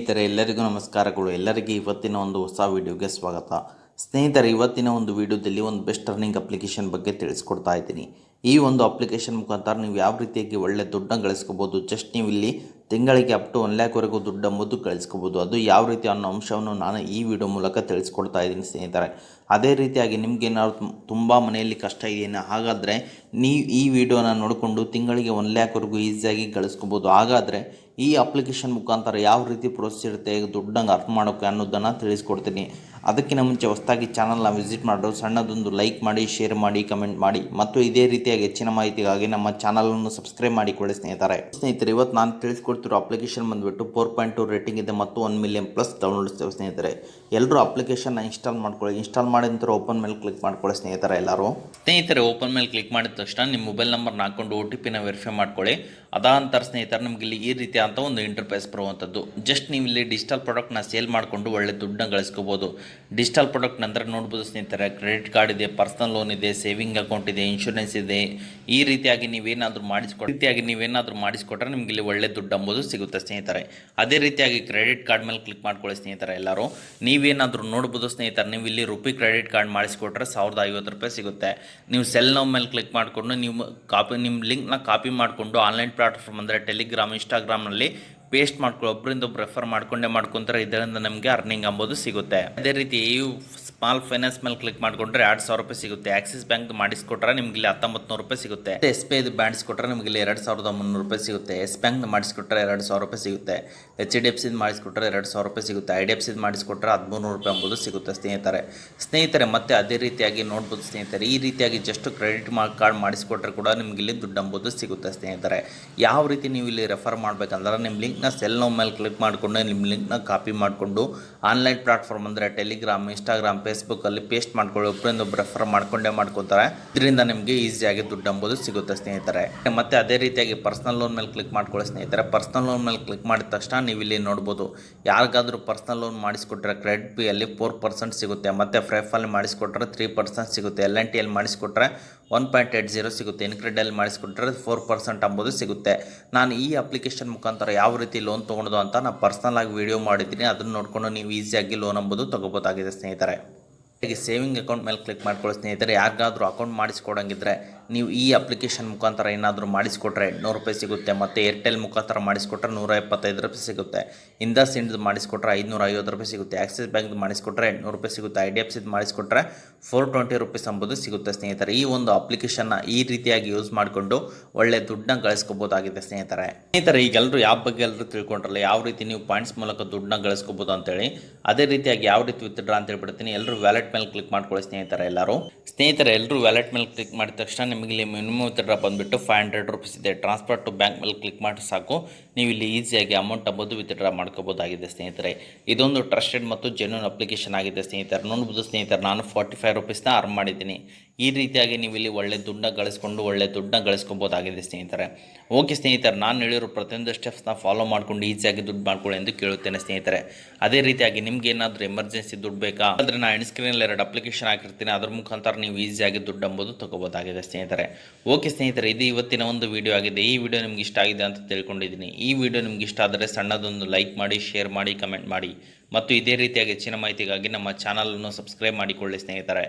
ಸ್ನೇಹಿತರೆ ಎಲ್ಲರಿಗೂ ನಮಸ್ಕಾರಗಳು. ಎಲ್ಲರಿಗೂ ಇವತ್ತಿನ ಒಂದು ಹೊಸ ವಿಡಿಯೋಗೆ ಸ್ವಾಗತ. ಸ್ನೇಹಿತರೆ, ಇವತ್ತಿನ ಒಂದು ವಿಡಿಯೋದಲ್ಲಿ ಒಂದು ಬೆಸ್ಟ್ ಅರ್ನಿಂಗ್ ಅಪ್ಲಿಕೇಶನ್ ಬಗ್ಗೆ ತಿಳಿಸ್ಕೊಡ್ತಾ ಇದ್ದೀನಿ. ಈ ಒಂದು ಅಪ್ಲಿಕೇಶನ್ ಮುಖಾಂತರ ನೀವು ಯಾವ ರೀತಿಯಾಗಿ ಒಳ್ಳೆ ದುಡ್ಡನ್ನು ಗಳಿಸ್ಕೋಬೋದು. ಜಸ್ಟ್ ನೀವು ಇಲ್ಲಿ ತಿಂಗಳಿಗೆ ಅಪ್ ಟು 1 ಲ್ಯಾಕ್ವರೆಗೂ ದುಡ್ಡು ಎಂಬುದು ಗಳಿಸ್ಕೋಬೋದು. ಅದು ಯಾವ ರೀತಿ ಅನ್ನೋ ಅಂಶವನ್ನು ನಾನು ಈ ವಿಡಿಯೋ ಮೂಲಕ ತಿಳಿಸ್ಕೊಡ್ತಾ ಇದ್ದೀನಿ ಸ್ನೇಹಿತರೆ. ಅದೇ ರೀತಿಯಾಗಿ ನಿಮಗೇನಾದ್ರು ತುಂಬ ಮನೆಯಲ್ಲಿ ಕಷ್ಟ ಇದೆಯಾ, ಹಾಗಾದರೆ ನೀವು ಈ ವಿಡಿಯೋನ ನೋಡಿಕೊಂಡು ತಿಂಗಳಿಗೆ 1 ಲ್ಯಾಕ್ವರೆಗೂ ಈಸಿಯಾಗಿ ಗಳಿಸ್ಕೋಬೋದು. ಹಾಗಾದರೆ ಈ ಅಪ್ಲಿಕೇಶನ್ ಮುಖಾಂತರ ಯಾವ ರೀತಿ ಪ್ರೋಸೆಸ್ ಇರುತ್ತೆ, ದುಡ್ಡಂಗೆ ಅರ್ನ್ ಮಾಡೋಕ್ಕೆ ಅನ್ನೋದನ್ನು ತಿಳಿಸ್ಕೊಡ್ತೀನಿ. ಅದಕ್ಕಿಂತ ಮುಂಚೆ ಹೊಸದಾಗಿ ಚಾನಲ್ನ ವಿಸಿಟ್ ಮಾಡೋರು ಸಣ್ಣದೊಂದು ಲೈಕ್ ಮಾಡಿ, ಶೇರ್ ಮಾಡಿ, ಕಮೆಂಟ್ ಮಾಡಿ ಮತ್ತು ಇದೇ ರೀತಿಯಾಗಿ ಹೆಚ್ಚಿನ ಮಾಹಿತಿಗಾಗಿ ನಮ್ಮ ಚಾನಲನ್ನು ಸಬ್ಸ್ಕ್ರೈಬ್ ಮಾಡಿಕೊಳ್ಳಿ ಸ್ನೇಹಿತರೆ. ಇವತ್ತು ನಾನು ತಿಳಿಸ್ಕೊಡ್ತಿರೋ ಅಪ್ಲಿಕೇಶನ್ ಬಂದುಬಿಟ್ಟು 4.2 ರೇಟಿಂಗ್ ಇದೆ ಮತ್ತು 1 ಮಿಲಿಯನ್ ಪ್ಲಸ್ ಡೌನ್ಲೋಡ್ಸ್ ಇದೆ ಸ್ನೇಹಿತರೆ. ಎಲ್ಲರೂ ಅಪ್ಲಿಕೇಶನ್ನ ಇನ್ಸ್ಟಾಲ್ ಮಾಡ್ಕೊಳ್ಳಿ. ಇನ್ಸ್ಟಾಲ್ ಮಾಡಿದ ನಂತರ ಓಪನ್ ಮೇಲೆ ಕ್ಲಿಕ್ ಮಾಡ್ಕೊಳ್ಳಿ ಸ್ನೇಹಿತರೆ. ಎಲ್ಲರೂ ಓಪನ್ ಮೇಲೆ ಕ್ಲಿಕ್ ಮಾಡಿದ ತಕ್ಷಣ ನಿಮ್ಮ ಮೊಬೈಲ್ ನಂಬರ್ನ ಹಾಕೊಂಡು OTP ವೆರಿಫೈ ಮಾಡ್ಕೊಳ್ಳಿ. ಅದಾದ ನಂತರ ಸ್ನೇಹಿತರೆ ನಿಮಗೆ ಇಲ್ಲಿ ಈ ರೀತಿ ಅಂತ ಒಂದು ಇಂಟರ್ಫೇಸ್ ಬರುವಂಥದ್ದು. ಜಸ್ಟ್ ನೀವು ಇಲ್ಲಿ ಡಿಜಿಟಲ್ ಪ್ರಾಡಕ್ಟ್ನ ಸೇಲ್ ಮಾಡಿಕೊಂಡು ಒಳ್ಳೆ ದುಡ್ಡನ್ನ ಗಳಿಸ್ಕೋಬೋದು. ಡಿಜಿಟಲ್ ಪ್ರಾಡಕ್ಟ್ ನಂತರ ನೋಡ್ಬೋದು ಸ್ನೇಹಿತರೆ, ಕ್ರೆಡಿಟ್ ಕಾರ್ಡ್ ಇದೆ, ಪರ್ಸನಲ್ ಲೋನ್ ಇದೆ, ಸೇವಿಂಗ್ ಅಕೌಂಟ್ ಇದೆ, ಇನ್ಶೂರೆನ್ಸ್ ಇದೆ. ಈ ರೀತಿಯಾಗಿ ನೀವೇನಾದರೂ ಮಾಡಿಸ್ಕೊಟ್ರೆ ನಿಮಗೆ ಇಲ್ಲಿ ಒಳ್ಳೆ ದುಡ್ಡು ಎಂಬುದು ಸಿಗುತ್ತೆ ಸ್ನೇಹಿತರೆ. ಅದೇ ರೀತಿಯಾಗಿ ಕ್ರೆಡಿಟ್ ಕಾರ್ಡ್ ಮೇಲೆ ಕ್ಲಿಕ್ ಮಾಡ್ಕೊಳ್ಳಿ ಸ್ನೇಹಿತರೆ. ಎಲ್ಲರೂ ನೀವೇನಾದರೂ ನೋಡ್ಬೋದು ಸ್ನೇಹಿತರೆ, ನೀವು ಇಲ್ಲಿ ರುಪಿ ಕ್ರೆಡಿಟ್ ಕಾರ್ಡ್ ಮಾಡಿಸ್ಕೊಟ್ರೆ 1050 ರೂಪಾಯಿ ಸಿಗುತ್ತೆ. ನೀವು ಸೆಲ್ ನೌ ಮೇಲೆ ಕ್ಲಿಕ್ ಮಾಡಿಕೊಂಡು ನಿಮ್ಮ ಲಿಂಕ್ನ ಕಾಪಿ ಮಾಡಿಕೊಂಡು ಆನ್ಲೈನ್ ಪ್ಲಾಟ್ಫಾರ್ಮ್ ಅಂದರೆ ಟೆಲಿಗ್ರಾಮ್, ಇನ್ಸ್ಟಾಗ್ರಾಮ್ನಲ್ಲಿ ಪೇಸ್ಟ್ ಮಾಡ್ಕೊಳ್ಳಿ. ಒಬ್ಬರಿಂದ ಒಬ್ಬರು ರೆಫರ್ ಮಾಡ್ಕೊಂತಾರೆ. ಇದರಿಂದ ನಮಗೆ ಅರ್ನಿಂಗ್ ಎಂಬುದು ಸಿಗುತ್ತೆ. ಅದೇ ರೀತಿ ಸ್ಮಾಲ್ ಫೈನಾನ್ಸ್ ಮೇಲೆ ಕ್ಲಿಕ್ ಮಾಡಿಕೊಂಡ್ರೆ 2000 ರೂಪಾಯಿ ಸಿಗುತ್ತೆ. ಆಕ್ಸಿಸ್ ಬ್ಯಾಂಕ್ ಮಾಡಿಸ್ಕೊಟ್ರೆ ನಿಮಗೆ ಇಲ್ಲಿ 1900 ರೂಪಾಯಿ ಸಿಗುತ್ತೆ. SBI ಮಾಡಿಸ್ಕೊಟ್ರೆ ನಿಮಗೆ ಇಲ್ಲಿ 2300 ರೂಪಾಯಿ ಸಿಗುತ್ತೆ. ಎಸ್ ಬ್ಯಾಂಕ್ ಮಾಡಿಸ್ಕೊಟ್ರೆ 2000 ರೂಪಾಯಿ ಸಿಗುತ್ತೆ. HDFC ಮಾಡಿಸ್ಕೊಟ್ರೆ 2000 ರೂಪಾಯಿ ಸಿಗುತ್ತೆ. IDFC ಮಾಡಿಸ್ಕೊಟ್ರೆ 1300 ರೂಪಾಯಿ ಎಂಬುದು ಸಿಗುತ್ತೆ ಸ್ನೇಹಿತರೆ. ಮತ್ತೆ ಅದೇ ರೀತಿಯಾಗಿ ನೋಡ್ಬೋದು ಸ್ನೇಹಿತರೆ, ಈ ರೀತಿಯಾಗಿ ಜಸ್ಟ್ ಕ್ರೆಡಿಟ್ ಕಾರ್ಡ್ ಮಾಡಿಸ್ಕೊಟ್ರೆ ಕೂಡ ನಿಮಗೆ ಇಲ್ಲಿ ದುಡ್ಡು ಎಂಬುದು ಸಿಗುತ್ತೆ ಸ್ನೇಹಿತರೆ. ಯಾವ ರೀತಿ ನೀವು ಇಲ್ಲಿ ರೆಫರ್ ಮಾಡಬೇಕಂದ್ರೆ ನಿಮ್ಮ ಲಿಂಕ್ನ ಸೆಲ್ ನೋ ಮೇಲೆ ಕ್ಲಿಕ್ ಮಾಡಿಕೊಂಡು ನಿಮ್ಮ ಲಿಂಕ್ನ ಕಾಪಿ ಮಾಡಿಕೊಂಡು ಆನ್ಲೈನ್ ಪ್ಲಾಟ್ಫಾರ್ಮ್ ಅಂದರೆ ಟೆಲಿಗ್ರಾಮ್, ಇನ್ಸ್ಟಾಗ್ರಾಮ್, ಫೇಸ್ಬುಕ್ಕಲ್ಲಿ ಪೇಸ್ಟ್ ಮಾಡ್ಕೊಳ್ಳಿ. ಒಬ್ಬರಿಂದ ಒಬ್ಬರು ರೆಫರ್ ಮಾಡ್ಕೊತಾರೆ. ಇದರಿಂದ ನಿಮಗೆ ಈಸಿಯಾಗಿ ದುಡ್ಡು ಎಂಬುದು ಸಿಗುತ್ತೆ ಸ್ನೇಹಿತರೆ. ಮತ್ತೆ ಅದೇ ರೀತಿಯಾಗಿ ಪರ್ಸನಲ್ ಲೋನ್ ಮೇಲೆ ಕ್ಲಿಕ್ ಮಾಡ್ಕೊಳ್ಳಿ ಸ್ನೇಹಿತರೆ. ಪರ್ಸನಲ್ ಲೋನ್ ಮೇಲೆ ಕ್ಲಿಕ್ ಮಾಡಿದ ತಕ್ಷಣ ನೀವು ಇಲ್ಲಿ ನೋಡ್ಬೋದು, ಯಾರಿಗಾದರೂ ಪರ್ಸನಲ್ ಲೋನ್ ಮಾಡಿಸ್ಕೊಟ್ರೆ ಕ್ರೆಡಿಟ್ ಪಿಯಲ್ಲಿ 4% ಸಿಗುತ್ತೆ. ಮತ್ತು ಫ್ರೈಫಲ್ಲಿ ಮಾಡಿಸ್ಕೊಟ್ರೆ 3% ಸಿಗುತ್ತೆ. LNTಯಲ್ಲಿ ಮಾಡಿಸ್ಕೊಟ್ರೆ 1.80 ಸಿಗುತ್ತೆ. ಇನ್ಕ್ರೆಡಲ್ಲಿ ಮಾಡಿಸ್ಕೊಟ್ರೆ 4% ಎಂಬುದು ಸಿಗುತ್ತೆ. ನಾನು ಈ ಅಪ್ಲಿಕೇಶನ್ ಮುಖಾಂತರ ಯಾವ ರೀತಿ ಲೋನ್ ತೊಗೊಳೋದು ಅಂತ ನಾನು ಪರ್ಸನಲ್ ಆಗಿ ವಿಡಿಯೋ ಮಾಡಿದ್ದೀನಿ. ಅದನ್ನು ನೋಡಿಕೊಂಡು ನೀವು ಈಸಿಯಾಗಿ ಲೋನ್ ಎಂಬುದು ತೊಗೋಬೋದಾಗಿದೆ ಸ್ನೇಹಿತರೆ. ಸೇವಿಂಗ್ ಅಕೌಂಟ್ ಮೇಲೆ ಕ್ಲಿಕ್ ಮಾಡ್ಕೊಳ್ಳಿ ಸ್ನೇಹಿತರೆ. ಯಾರಿಗಾದರೂ ಅಕೌಂಟ್ ಮಾಡಿಸ್ಕೊಡಂಗಿದ್ರೆ ನೀವು ಈ ಅಪ್ಲಿಕೇಶನ್ ಮುಖಾಂತರ ಏನಾದರೂ ಮಾಡಿಸ್ಕೊಟ್ರೆ 800 ರೂಪಾಯಿ ಸಿಗುತ್ತೆ. ಮತ್ತು ಏರ್ಟೆಲ್ ಮುಖಾಂತರ ಮಾಡಿಸ್ಕೊಟ್ರೆ 125 ರೂಪಾಯಿ ಸಿಗುತ್ತೆ. ಇಂಡಸ್ ಇಂಡ್ ಮಾಡಿಸ್ಕೊಟ್ರೆ 550 ರೂಪಾಯಿ ಸಿಗುತ್ತೆ. ಆಕ್ಸಿಸ್ ಬ್ಯಾಂಕ್ ಮಾಡಿಸ್ಕೊಟ್ರೆ 800 ರೂಪಾಯಿ ಸಿಗುತ್ತೆ. IDFC ಮಾಡಿಸ್ಕೊಟ್ರೆ 420 ರೂಪೀಸ್ ಎಂಬುದು ಸಿಗುತ್ತೆ ಸ್ನೇಹಿತರೆ. ಈ ಒಂದು ಅಪ್ಲಿಕೇಶನ್ನ ಈ ರೀತಿಯಾಗಿ ಯೂಸ್ ಮಾಡಿಕೊಂಡು ಒಳ್ಳೆ ದುಡ್ಡನ್ನ ಗಳಿಸ್ಕೋಬೋದಾಗಿದೆ ಸ್ನೇಹಿತರೆ. ಈಗೆಲ್ಲರೂ ಯಾವ ಬಗ್ಗೆ ಎಲ್ಲರೂ ತಿಳ್ಕೊಂಡ್ರಲ್ಲ, ಯಾವ ರೀತಿ ನೀವು ಪಾಯಿಂಟ್ಸ್ ಮೂಲಕ ದುಡ್ಡನ್ನ ಗಳಿಸ್ಕೋಬೋದು ಅಂತೇಳಿ. ಅದೇ ರೀತಿಯಾಗಿ ಯಾವ ರೀತಿ ವಿತ್ಡ್ರಾ ಅಂತ ಹೇಳ್ಬಿಡ್ತೀನಿ. ಎಲ್ಲರೂ ವ್ಯಾಲೆಟ್ ಮೇಲೆ ಕ್ಲಿಕ್ ಮಾಡ್ಕೊಳ್ಳಿ ಸ್ನೇಹಿತರೆ. ಎಲ್ಲರೂ ವ್ಯಾಲೆಟ್ ಮೇಲೆ ಕ್ಲಿಕ್ ಮಾಡಿದ ತಕ್ಷಣ ನಿಮಗೆ ಇಲ್ಲಿ ಮಿನಿಮಮ್ ವಿತ್ಡ್ರಾ ಬಂದುಬಿಟ್ಟು 500 ರೂಪೀಸ್ ಇದೆ. ಟ್ರಾನ್ಸ್ಫರ್ ಟು ಬ್ಯಾಂಕ್ ಮೇಲೆ ಕ್ಲಿಕ್ ಮಾಡಿ ಸಾಕು, ನೀವು ಇಲ್ಲಿ ಈಸಿಯಾಗಿ ಅಮೌಂಟ್ ಎಂಬುದು ವಿತ್ಡ್ರಾ ಮಾಡ್ಕೋಬೋದಾಗಿದೆ ಸ್ನೇಹಿತರೆ. ಇದೊಂದು ಟ್ರಸ್ಟೆಡ್ ಮತ್ತು ಜೆನ್ಯೂನ್ ಅಪ್ಲಿಕೇಶನ್ ಆಗಿದೆ ಸ್ನೇಹಿತರೆ. ನೋಡ್ಬೋದು ಸ್ನೇಹಿತರೆ, ನಾನು 45 ರೂಪೀಸ್ನ ಅರ್ನ್ ಮಾಡಿದ್ದೀನಿ. ಈ ರೀತಿಯಾಗಿ ನೀವು ಇಲ್ಲಿ ಒಳ್ಳೆ ದುಡ್ಡನ್ನ ಗಳಿಸ್ಕೋಬೋದಾಗಿದೆ ಸ್ನೇಹಿತರೆ. ಓಕೆ ಸ್ನೇಹಿತರೆ, ನಾನು ಹೇಳಿರೋ ಪ್ರತಿಯೊಂದು ಸ್ಟೆಪ್ಸ್ನ ಫಾಲೋ ಮಾಡ್ಕೊಂಡು ಈಸಿಯಾಗಿ ದುಡ್ಡು ಮಾಡ್ಕೊಳ್ಳಿ ಎಂದು ಕೇಳುತ್ತೇನೆ ಸ್ನೇಹಿತರೆ. ಅದೇ ರೀತಿಯಾಗಿ ನಿಮ್ಗೆ ಏನಾದರೂ ಎಮರ್ಜೆನ್ಸಿ ದುಡ್ಡು ಬೇಕಾ ಅಂದರೆ ನಾನು ಸ್ಕ್ರೀನಲ್ಲಿ 2 ಅಪ್ಲಿಕೇಶನ್ ಹಾಕಿರ್ತೀನಿ. ಅದ್ರ ಮುಖಾಂತರ ನೀವು ಈಸಿಯಾಗಿ ದುಡ್ಡು ಎಂಬುದು ತೊಗೋಬೋದಾಗಿದೆ ಸ್ನೇಹಿತರೆ. ಓಕೆ ಸ್ನೇಹಿತರೆ, ಇದು ಇವತ್ತಿನ ಒಂದು ವಿಡಿಯೋ ಆಗಿದೆ. ಈ ವಿಡಿಯೋ ನಿಮ್ಗೆ ಇಷ್ಟ ಆಗಿದೆ ಅಂತ ತಿಳ್ಕೊಂಡಿದ್ದೀನಿ. ಈ ವಿಡಿಯೋ ನಿಮ್ಗೆ ಇಷ್ಟ ಆದರೆ ಸಣ್ಣದೊಂದು ಲೈಕ್ ಮಾಡಿ, ಶೇರ್ ಮಾಡಿ, ಕಮೆಂಟ್ ಮಾಡಿ ಮತ್ತು ಇದೇ ರೀತಿಯಾಗಿ ಹೆಚ್ಚಿನ ಮಾಹಿತಿಗಾಗಿ ನಮ್ಮ ಚಾನಲನ್ನು ಸಬ್ಸ್ಕ್ರೈಬ್ ಮಾಡಿಕೊಳ್ಳಿ ಸ್ನೇಹಿತರೆ.